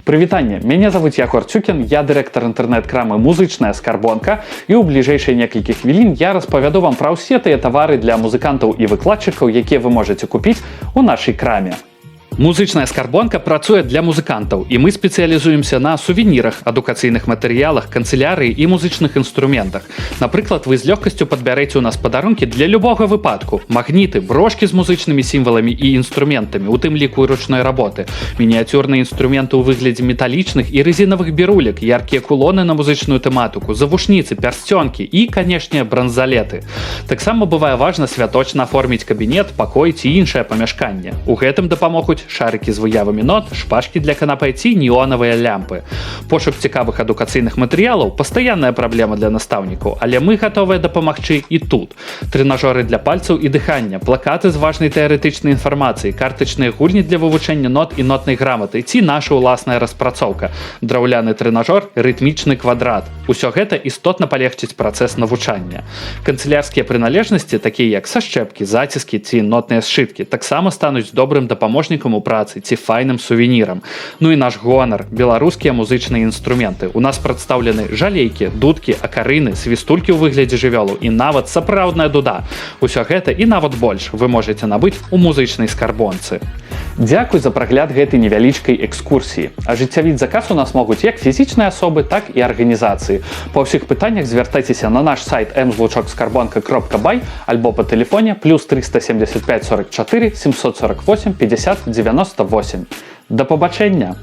Прывітанне, мяне завуць Ягор Цюкін, я дырэктар інтэрнэт-крамы «Музычная скарбонка», і ў бліжэйшыя некалькі хвілін я распавяду вам пра ўсе тыя тавары для музыкантаў і выкладчыкаў, якія вы можаце купіць у нашай краме. Музычная скарбонка працуе для музыкантаў, і мы спецыялізуемся на сувенірах, адукацыйных матэрыялах, канцылярыі і музычных інструментах. Напрыклад, вы з лёгкасцю падбярэце ў нас падарункі для любога выпадку. Магніты, брошкі з музычнымі сімваламі і інструментамі, у тым ліку і ручной работы, мініяцюрныя інструменты ў выглядзе металічных і рэзінавых бірулек, яркія кулоны на музычную тэматыку, завушніцы, пярсцёнкі і, канешне, бранзалеты. Таксама бывае важна святочна аформіць кабінет, пакой ці іншае памяшканне. У гэтым дапамогуць шарыкі з выявамі нот, шпажкі для канапэ ці неонавыя лямпы. Пошук цікавых адукацыйных матэрыялаў – пастаянная праблема для настаўнікаў, але мы гатовыя дапамагчы і тут. Трэнажоры для пальцаў і дыхання, плакаты з важнай тэарэтычнай інфармацыяй, картачныя гульні для вывучэння нот і нотнай граматы ці наша ўласная распрацоўка, драўляны трэнажор, рытмічны квадрат. Усё гэта істотна палегчыць працэс навучання. Канцылярскія прыналежнасці, такія як сашчэпкі, заціскі ці нотныя сшыткі, таксама стануць добрым дапаможнікам у працы ці файным сувенірам. Ну і наш гонар – беларускія музычныя інструменты. У нас прадстаўлены жалейкі, дудкі, акарыны, свістулькі ў выглядзе жывёлу і нават сапраўдная дуда. Усё гэта і нават больш вы можаце набыць у музычнай скарбонцы. Дзякуй за прагляд гэтай невялічкай экскурсіі. Ажыццявіць заказ у нас могуць як фізічныя асобы, так і арганізацыі. Па ўсіх пытаннях звяртайцеся на наш сайт mzluczokskarbonka.by альбо па тэлефоне +375 44 748 50 98. Да пабачэння!